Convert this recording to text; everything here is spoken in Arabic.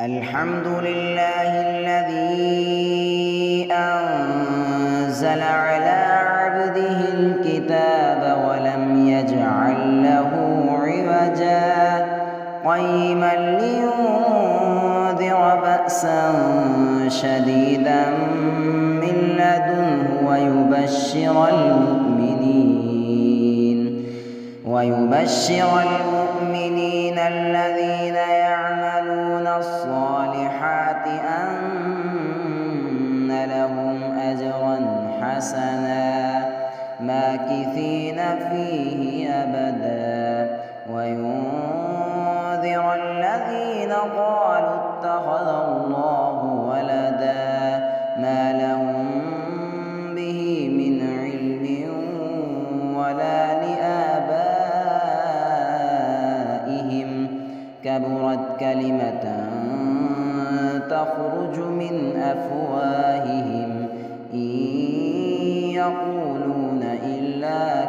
الحمد لله الذي أنزل على عبده الكتاب ولم يجعل له عوجا قيما لينذر بأسا شديدا من لدنه ويبشر المؤمنين الذين يعملون الصالحات أن لهم أجرا حسنا ماكثين فيه أبدا وينذر الذين قالوا اتخذ الله ولدا ما لهم به من علم ولا لآبائهم كبرت كلمة تخرج من أفواههم إن يقولون إلا